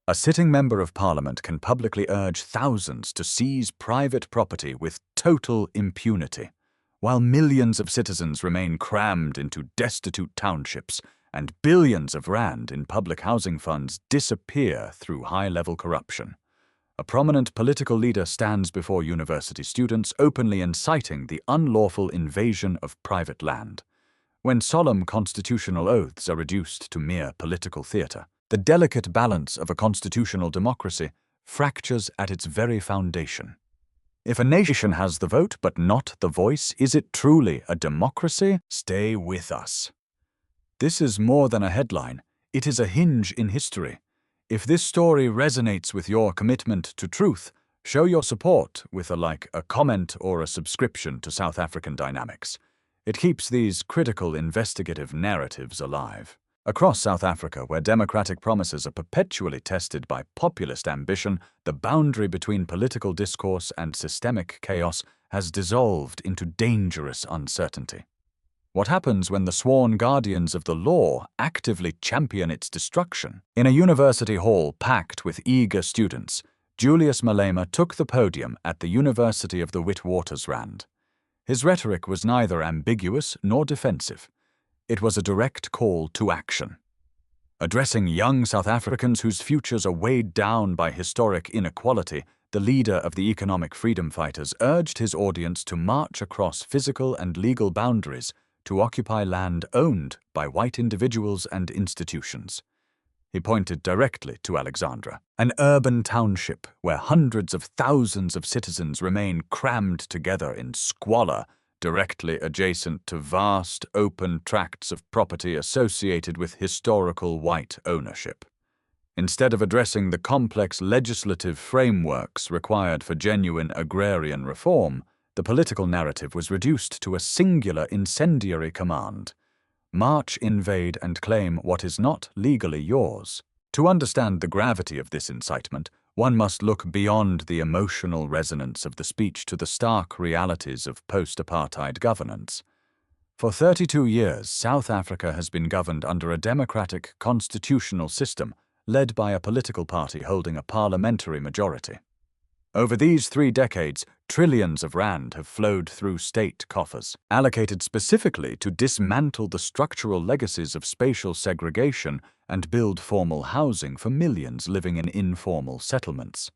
A sitting member of parliament can publicly urge thousands to seize private property with total impunity, while millions of citizens remain crammed into destitute townships and billions of rand in public housing funds disappear through high-level corruption. A prominent political leader stands before university students openly inciting the unlawful invasion of private land. When solemn constitutional oaths are reduced to mere political theatre, the delicate balance of a constitutional democracy fractures at its very foundation. If a nation has the vote but not the voice, is it truly a democracy? Stay with us. This is more than a headline, it is a hinge in history. If this story resonates with your commitment to truth, show your support with a like, a comment, or a subscription to South African Dynamics. It keeps these critical investigative narratives alive. Across South Africa, where democratic promises are perpetually tested by populist ambition, the boundary between political discourse and systemic chaos has dissolved into dangerous uncertainty. What happens when the sworn guardians of the law actively champion its destruction? In a university hall packed with eager students, Julius Malema took the podium at the University of the Witwatersrand. His rhetoric was neither ambiguous nor defensive. It was a direct call to action. Addressing young South Africans whose futures are weighed down by historic inequality, the leader of the economic freedom fighters urged his audience to march across physical and legal boundaries to occupy land owned by white individuals and institutions. He pointed directly to Alexandra, an urban township where hundreds of thousands of citizens remain crammed together in squalor, directly adjacent to vast, open tracts of property associated with historical white ownership. Instead of addressing the complex legislative frameworks required for genuine agrarian reform, the political narrative was reduced to a singular incendiary command: march, invade, and claim what is not legally yours. To understand the gravity of this incitement, one must look beyond the emotional resonance of the speech to the stark realities of post-apartheid governance. For 32 years, South Africa has been governed under a democratic constitutional system led by a political party holding a parliamentary majority. Over these 3 decades, trillions of rand have flowed through state coffers, allocated specifically to dismantle the structural legacies of spatial segregation and build formal housing for millions living in informal settlements.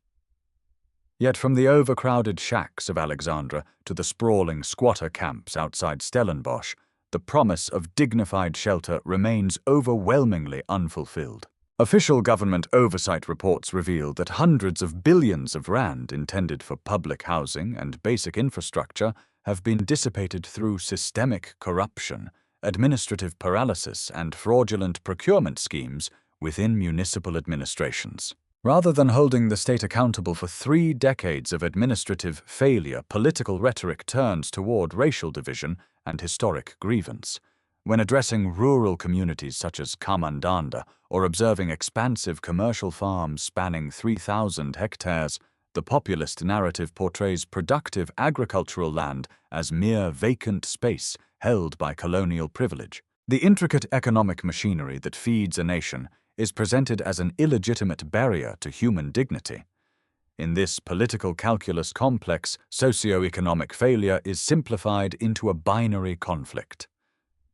Yet from the overcrowded shacks of Alexandra to the sprawling squatter camps outside Stellenbosch, the promise of dignified shelter remains overwhelmingly unfulfilled. Official government oversight reports reveal that hundreds of billions of rand intended for public housing and basic infrastructure have been dissipated through systemic corruption, administrative paralysis, and fraudulent procurement schemes within municipal administrations. Rather than holding the state accountable for 3 decades of administrative failure, political rhetoric turns toward racial division and historic grievance. When addressing rural communities such as Kamandanda or observing expansive commercial farms spanning 3,000 hectares, the populist narrative portrays productive agricultural land as mere vacant space held by colonial privilege. The intricate economic machinery that feeds a nation is presented as an illegitimate barrier to human dignity. In this political calculus complex, socio-economic failure is simplified into a binary conflict.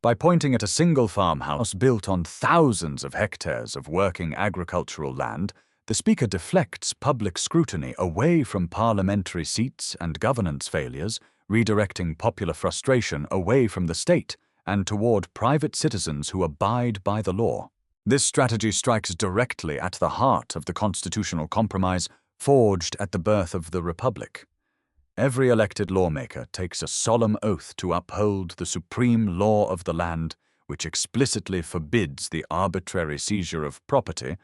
By pointing at a single farmhouse built on thousands of hectares of working agricultural land, the speaker deflects public scrutiny away from parliamentary seats and governance failures, redirecting popular frustration away from the state and toward private citizens who abide by the law. This strategy strikes directly at the heart of the constitutional compromise forged at the birth of the Republic. Every elected lawmaker takes a solemn oath to uphold the supreme law of the land, which explicitly forbids the arbitrary seizure of property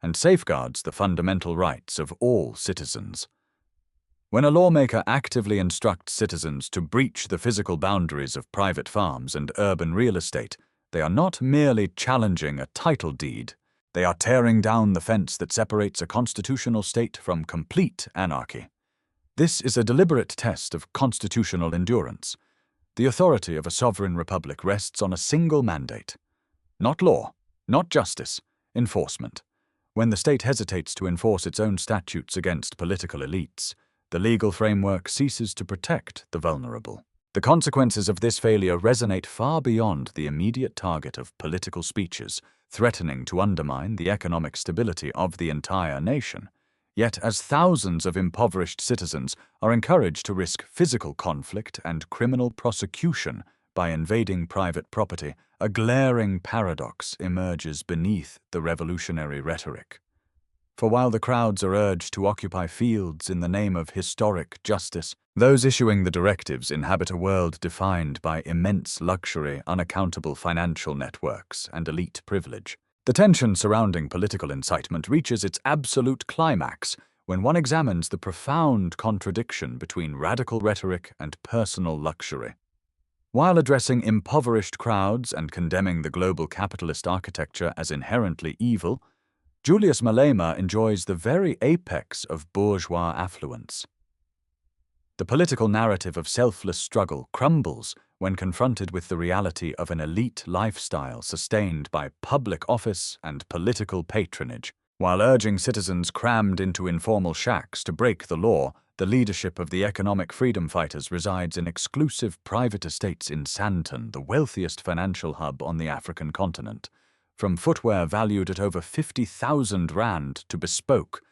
and safeguards the fundamental rights of all citizens. When a lawmaker actively instructs citizens to breach the physical boundaries of private farms and urban real estate, they are not merely challenging a title deed, they are tearing down the fence that separates a constitutional state from complete anarchy. This is a deliberate test of constitutional endurance. The authority of a sovereign republic rests on a single mandate. Not law, not justice, enforcement. When the state hesitates to enforce its own statutes against political elites, the legal framework ceases to protect the vulnerable. The consequences of this failure resonate far beyond the immediate target of political speeches, threatening to undermine the economic stability of the entire nation. Yet, as thousands of impoverished citizens are encouraged to risk physical conflict and criminal prosecution by invading private property, a glaring paradox emerges beneath the revolutionary rhetoric. For while the crowds are urged to occupy fields in the name of historic justice, those issuing the directives inhabit a world defined by immense luxury, unaccountable financial networks, and elite privilege. The tension surrounding political incitement reaches its absolute climax when one examines the profound contradiction between radical rhetoric and personal luxury. While addressing impoverished crowds and condemning the global capitalist architecture as inherently evil, Julius Malema enjoys the very apex of bourgeois affluence. The political narrative of selfless struggle crumbles when confronted with the reality of an elite lifestyle sustained by public office and political patronage. While urging citizens crammed into informal shacks to break the law, the leadership of the economic freedom fighters resides in exclusive private estates in Sandton, the wealthiest financial hub on the African continent. From footwear valued at over 50,000 rand to bespoke,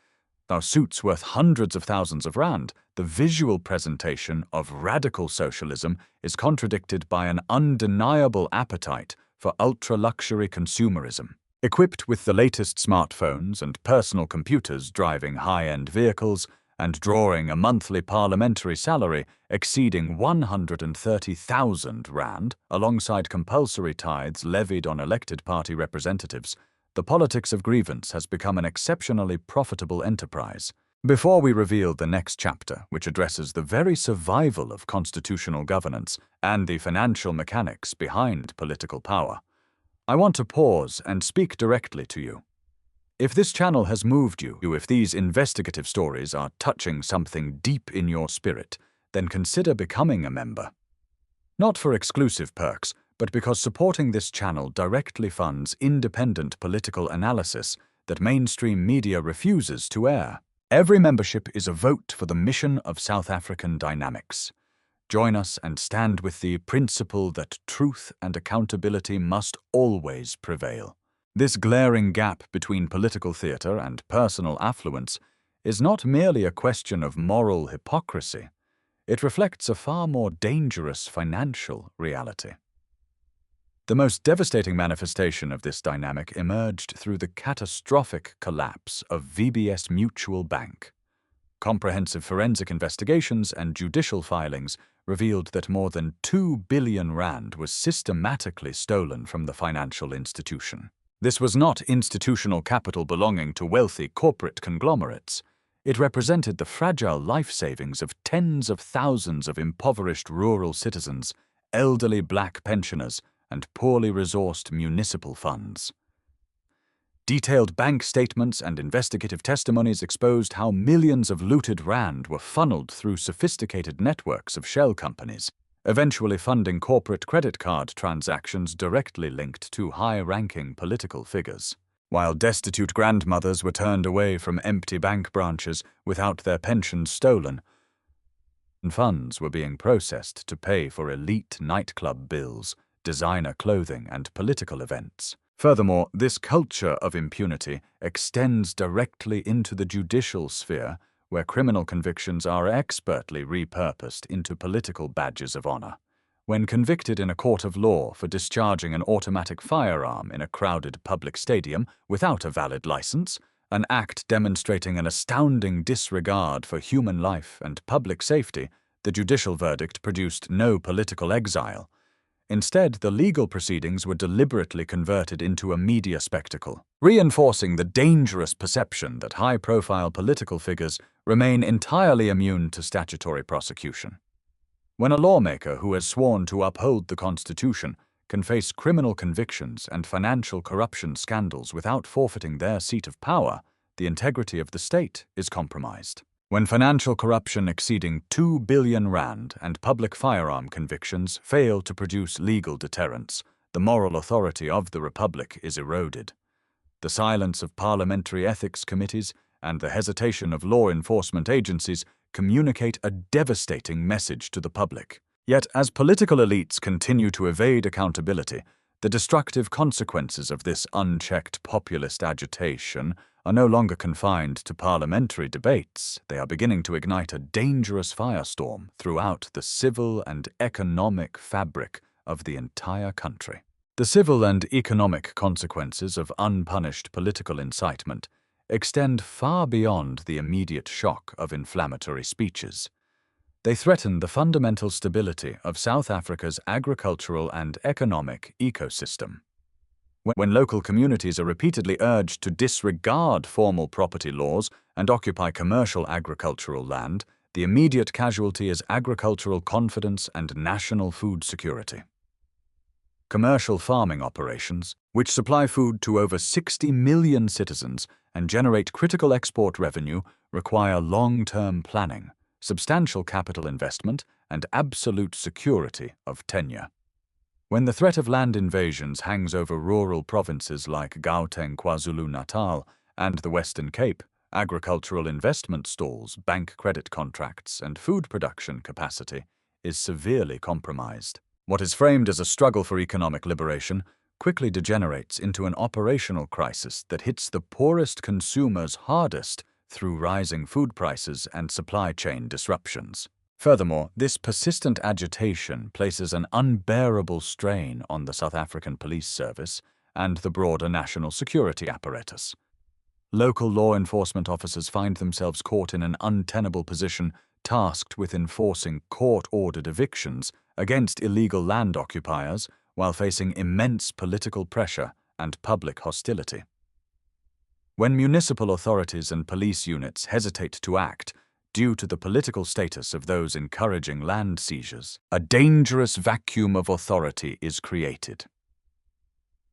suits worth hundreds of thousands of rand, the visual presentation of radical socialism is contradicted by an undeniable appetite for ultra-luxury consumerism. Equipped with the latest smartphones and personal computers, driving high-end vehicles, and drawing a monthly parliamentary salary exceeding 130,000 rand, alongside compulsory tithes levied on elected party representatives, the politics of grievance has become an exceptionally profitable enterprise. Before we reveal the next chapter, which addresses the very survival of constitutional governance and the financial mechanics behind political power, I want to pause and speak directly to you. If this channel has moved you, if these investigative stories are touching something deep in your spirit, then consider becoming a member. Not for exclusive perks, but because supporting this channel directly funds independent political analysis that mainstream media refuses to air. Every membership is a vote for the mission of South African dynamics. Join us and stand with the principle that truth and accountability must always prevail. This glaring gap between political theatre and personal affluence is not merely a question of moral hypocrisy. It reflects a far more dangerous financial reality. The most devastating manifestation of this dynamic emerged through the catastrophic collapse of VBS Mutual Bank. Comprehensive forensic investigations and judicial filings revealed that more than 2 billion rand was systematically stolen from the financial institution. This was not institutional capital belonging to wealthy corporate conglomerates. It represented the fragile life savings of tens of thousands of impoverished rural citizens, elderly black pensioners, and poorly resourced municipal funds. Detailed bank statements and investigative testimonies exposed how millions of looted rand were funneled through sophisticated networks of shell companies, eventually funding corporate credit card transactions directly linked to high-ranking political figures. While destitute grandmothers were turned away from empty bank branches without their pensions stolen, funds were being processed to pay for elite nightclub bills, designer clothing, and political events. Furthermore, this culture of impunity extends directly into the judicial sphere, where criminal convictions are expertly repurposed into political badges of honor. When convicted in a court of law for discharging an automatic firearm in a crowded public stadium without a valid license, an act demonstrating an astounding disregard for human life and public safety, the judicial verdict produced no political exile. Instead, the legal proceedings were deliberately converted into a media spectacle, reinforcing the dangerous perception that high-profile political figures remain entirely immune to statutory prosecution. When a lawmaker who has sworn to uphold the Constitution can face criminal convictions and financial corruption scandals without forfeiting their seat of power, the integrity of the state is compromised. When financial corruption exceeding 2 billion rand and public firearm convictions fail to produce legal deterrence, the moral authority of the Republic is eroded. The silence of parliamentary ethics committees and the hesitation of law enforcement agencies communicate a devastating message to the public. Yet, as political elites continue to evade accountability, the destructive consequences of this unchecked populist agitation are no longer confined to parliamentary debates. They are beginning to ignite a dangerous firestorm throughout the civil and economic fabric of the entire country. The civil and economic consequences of unpunished political incitement extend far beyond the immediate shock of inflammatory speeches. They threaten the fundamental stability of South Africa's agricultural and economic ecosystem. When local communities are repeatedly urged to disregard formal property laws and occupy commercial agricultural land, the immediate casualty is agricultural confidence and national food security. Commercial farming operations, which supply food to over 60 million citizens and generate critical export revenue, require long-term planning, substantial capital investment, and absolute security of tenure. When the threat of land invasions hangs over rural provinces like Gauteng, KwaZulu-Natal, and the Western Cape, agricultural investment stalls, bank credit contracts, and food production capacity is severely compromised. What is framed as a struggle for economic liberation quickly degenerates into an operational crisis that hits the poorest consumers hardest through rising food prices and supply chain disruptions. Furthermore, this persistent agitation places an unbearable strain on the South African police service and the broader national security apparatus. Local law enforcement officers find themselves caught in an untenable position, tasked with enforcing court-ordered evictions against illegal land occupiers while facing immense political pressure and public hostility. When municipal authorities and police units hesitate to act due to the political status of those encouraging land seizures, a dangerous vacuum of authority is created.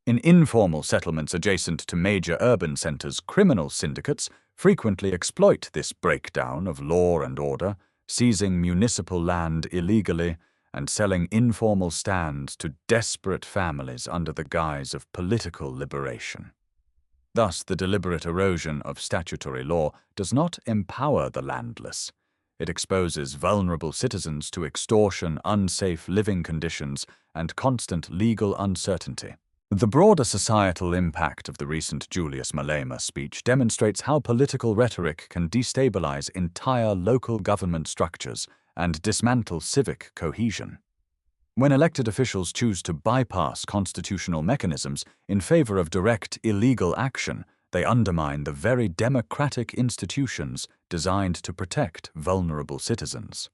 In informal settlements adjacent to major urban centers, criminal syndicates frequently exploit this breakdown of law and order, seizing municipal land illegally and selling informal stands to desperate families under the guise of political liberation. Thus, the deliberate erosion of statutory law does not empower the landless. It exposes vulnerable citizens to extortion, unsafe living conditions, and constant legal uncertainty. The broader societal impact of the recent Julius Malema speech demonstrates how political rhetoric can destabilize entire local government structures and dismantle civic cohesion. When elected officials choose to bypass constitutional mechanisms in favor of direct illegal action, they undermine the very democratic institutions designed to protect vulnerable citizens.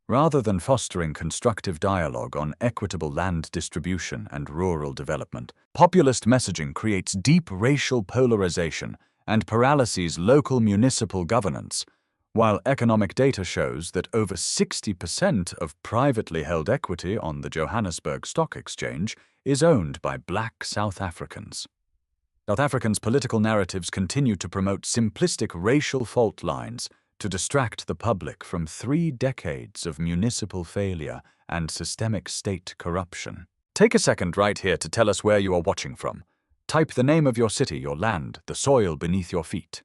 Rather than fostering constructive dialogue on equitable land distribution and rural development, populist messaging creates deep racial polarization and paralyses local municipal governance. While economic data shows that over 60% of privately held equity on the Johannesburg Stock Exchange is owned by Black South Africans. South Africans' political narratives continue to promote simplistic racial fault lines to distract the public from 3 decades of municipal failure and systemic state corruption. Take a second right here to tell us where you are watching from. Type the name of your city, your land, the soil beneath your feet.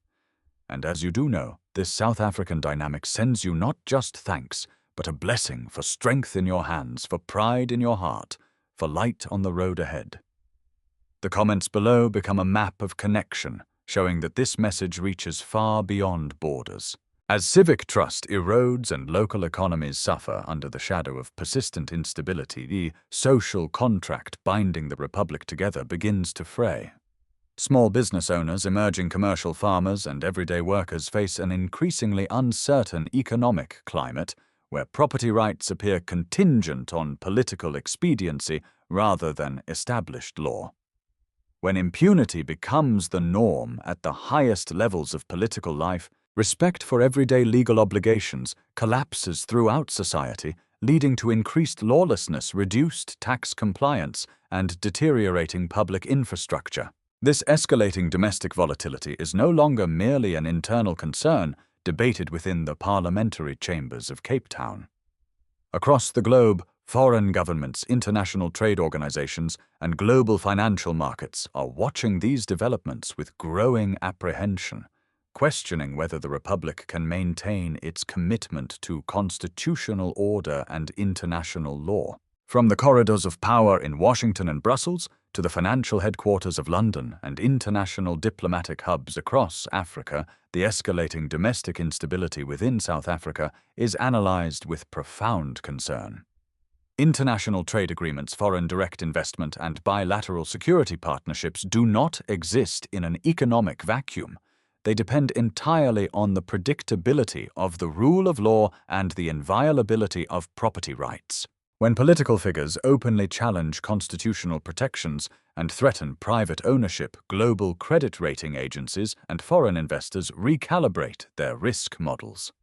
And as you do know, this South African dynamic sends you not just thanks, but a blessing for strength in your hands, for pride in your heart, for light on the road ahead. The comments below become a map of connection, showing that this message reaches far beyond borders. As civic trust erodes and local economies suffer under the shadow of persistent instability, the social contract binding the republic together begins to fray. Small business owners, emerging commercial farmers, and everyday workers face an increasingly uncertain economic climate where property rights appear contingent on political expediency rather than established law. When impunity becomes the norm at the highest levels of political life, respect for everyday legal obligations collapses throughout society, leading to increased lawlessness, reduced tax compliance, and deteriorating public infrastructure. This escalating domestic volatility is no longer merely an internal concern debated within the parliamentary chambers of Cape Town. Across the globe, Foreign governments, international trade organizations, and global financial markets are watching these developments with growing apprehension, questioning whether the Republic can maintain its commitment to constitutional order and international law. From the corridors of power in Washington and Brussels to the financial headquarters of London and international diplomatic hubs across Africa, the escalating domestic instability within South Africa is analyzed with profound concern. International trade agreements, foreign direct investment, and bilateral security partnerships do not exist in an economic vacuum. They depend entirely on the predictability of the rule of law and the inviolability of property rights. When political figures openly challenge constitutional protections and threaten private ownership, global credit rating agencies and foreign investors recalibrate their risk models.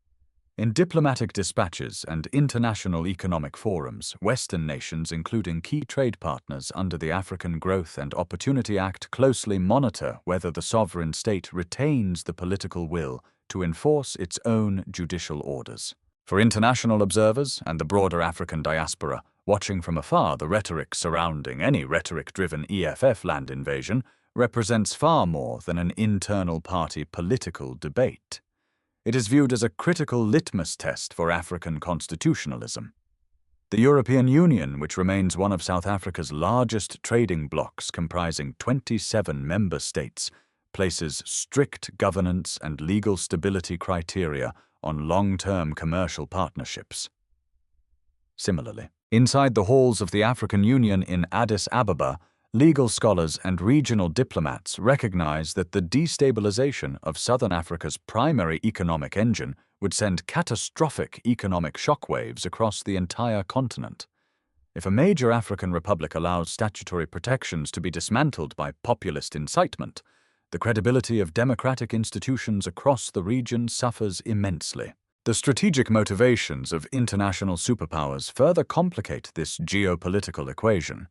In diplomatic dispatches and international economic forums, Western nations, including key trade partners under the African Growth and Opportunity Act, closely monitor whether the sovereign state retains the political will to enforce its own judicial orders. For international observers and the broader African diaspora, watching from afar, the rhetoric surrounding any rhetoric-driven EFF land invasion represents far more than an internal party political debate. It is viewed as a critical litmus test for African constitutionalism. The European Union, which remains one of South Africa's largest trading blocs comprising 27 member states, places strict governance and legal stability criteria on long-term commercial partnerships. Similarly, inside the halls of the African Union in Addis Ababa, legal scholars and regional diplomats recognize that the destabilization of Southern Africa's primary economic engine would send catastrophic economic shockwaves across the entire continent. If a major African republic allows statutory protections to be dismantled by populist incitement, the credibility of democratic institutions across the region suffers immensely. The strategic motivations of international superpowers further complicate this geopolitical equation.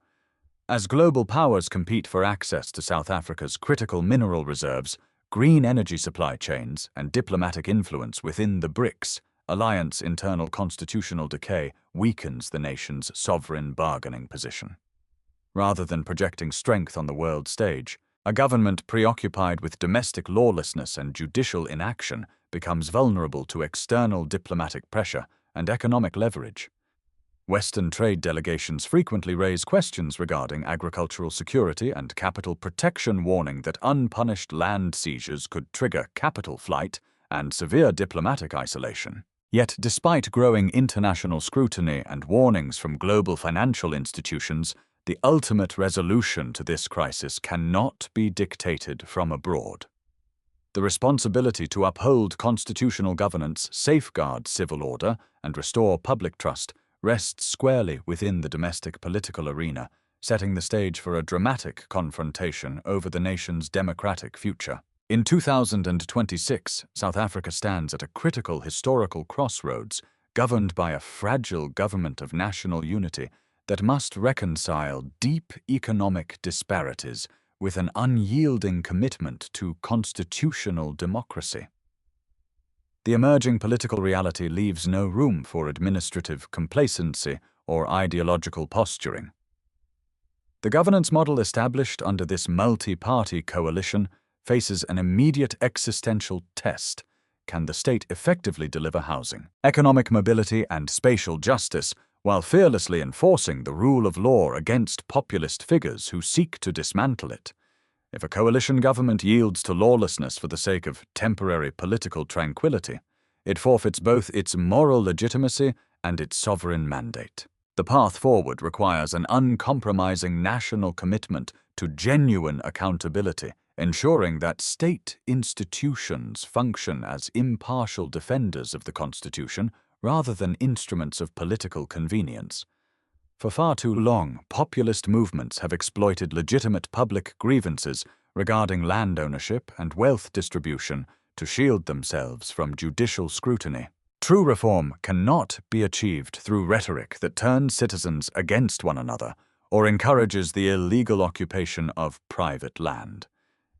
As global powers compete for access to South Africa's critical mineral reserves, green energy supply chains, and diplomatic influence within the BRICS, alliance internal constitutional decay weakens the nation's sovereign bargaining position. Rather than projecting strength on the world stage, a government preoccupied with domestic lawlessness and judicial inaction becomes vulnerable to external diplomatic pressure and economic leverage. Western trade delegations frequently raise questions regarding agricultural security and capital protection, warning that unpunished land seizures could trigger capital flight and severe diplomatic isolation. Yet, despite growing international scrutiny and warnings from global financial institutions, the ultimate resolution to this crisis cannot be dictated from abroad. The responsibility to uphold constitutional governance, safeguard civil order, and restore public trust rests squarely within the domestic political arena, setting the stage for a dramatic confrontation over the nation's democratic future. In 2026, South Africa stands at a critical historical crossroads, governed by a fragile government of national unity that must reconcile deep economic disparities with an unyielding commitment to constitutional democracy. The emerging political reality leaves no room for administrative complacency or ideological posturing. The governance model established under this multi-party coalition faces an immediate existential test. Can the state effectively deliver housing, economic mobility, and spatial justice while fearlessly enforcing the rule of law against populist figures who seek to dismantle it? If a coalition government yields to lawlessness for the sake of temporary political tranquility, it forfeits both its moral legitimacy and its sovereign mandate. The path forward requires an uncompromising national commitment to genuine accountability, ensuring that state institutions function as impartial defenders of the Constitution rather than instruments of political convenience. For far too long, populist movements have exploited legitimate public grievances regarding land ownership and wealth distribution to shield themselves from judicial scrutiny. True reform cannot be achieved through rhetoric that turns citizens against one another or encourages the illegal occupation of private land.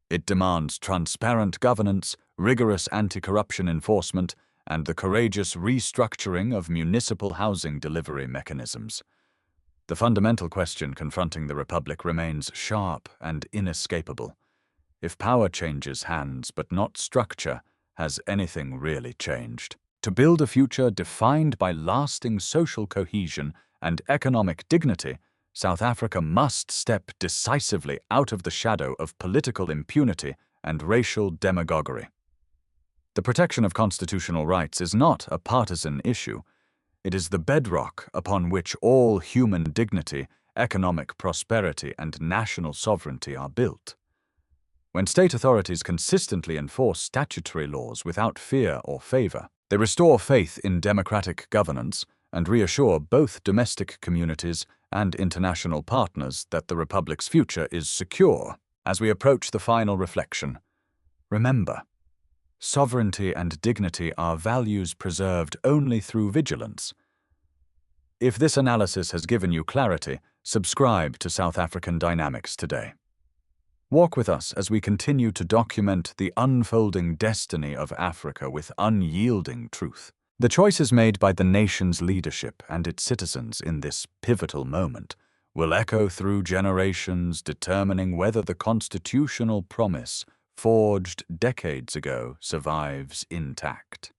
It demands transparent governance, rigorous anti-corruption enforcement, and the courageous restructuring of municipal housing delivery mechanisms. The fundamental question confronting the Republic remains sharp and inescapable. If power changes hands but not structure, has anything really changed? To build a future defined by lasting social cohesion and economic dignity, South Africa must step decisively out of the shadow of political impunity and racial demagoguery. The protection of constitutional rights is not a partisan issue. It is the bedrock upon which all human dignity, economic prosperity, and national sovereignty are built. When state authorities consistently enforce statutory laws without fear or favor, they restore faith in democratic governance and reassure both domestic communities and international partners that the Republic's future is secure. As we approach the final reflection, remember, sovereignty and dignity are values preserved only through vigilance. If this analysis has given you clarity, subscribe to South African Dynamics today. Walk with us as we continue to document the unfolding destiny of Africa with unyielding truth. The choices made by the nation's leadership and its citizens in this pivotal moment will echo through generations, determining whether the constitutional promise forged decades ago survives intact.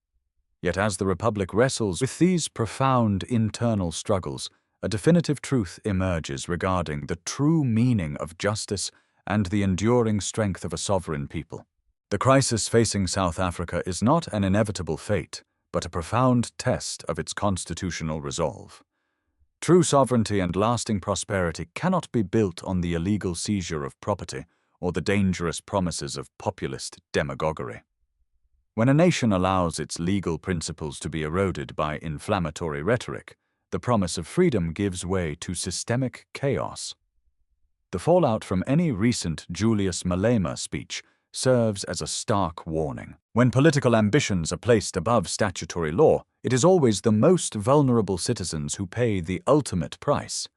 Yet as the Republic wrestles with these profound internal struggles, a definitive truth emerges regarding the true meaning of justice and the enduring strength of a sovereign people. The crisis facing South Africa is not an inevitable fate, but a profound test of its constitutional resolve. True sovereignty and lasting prosperity cannot be built on the illegal seizure of property or the dangerous promises of populist demagoguery. When a nation allows its legal principles to be eroded by inflammatory rhetoric, the promise of freedom gives way to systemic chaos. The fallout from any recent Julius Malema speech serves as a stark warning. When political ambitions are placed above statutory law, it is always the most vulnerable citizens who pay the ultimate price.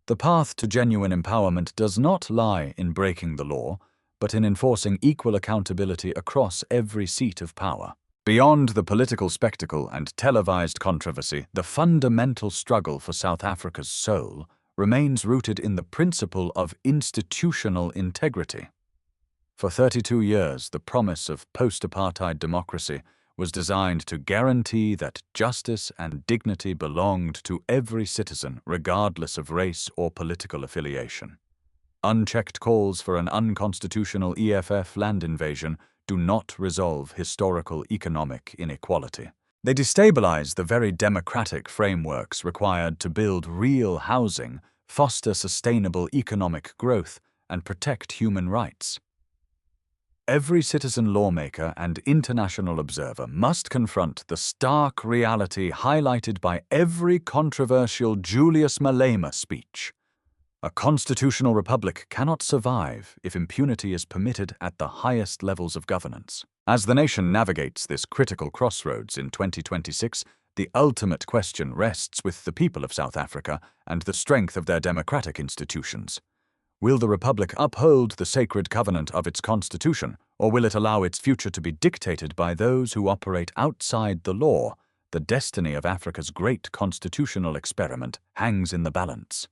The path to genuine empowerment does not lie in breaking the law, but in enforcing equal accountability across every seat of power. Beyond the political spectacle and televised controversy, the fundamental struggle for South Africa's soul remains rooted in the principle of institutional integrity. For 32 years, the promise of post-apartheid democracy was designed to guarantee that justice and dignity belonged to every citizen, regardless of race or political affiliation. Unchecked calls for an unconstitutional EFF land invasion do not resolve historical economic inequality. They destabilize the very democratic frameworks required to build real housing, foster sustainable economic growth, and protect human rights. Every citizen lawmaker and international observer must confront the stark reality highlighted by every controversial Julius Malema speech. A constitutional republic cannot survive if impunity is permitted at the highest levels of governance. As the nation navigates this critical crossroads in 2026, the ultimate question rests with the people of South Africa and the strength of their democratic institutions. Will the Republic uphold the sacred covenant of its constitution, or will it allow its future to be dictated by those who operate outside the law? The destiny of Africa's great constitutional experiment hangs in the balance.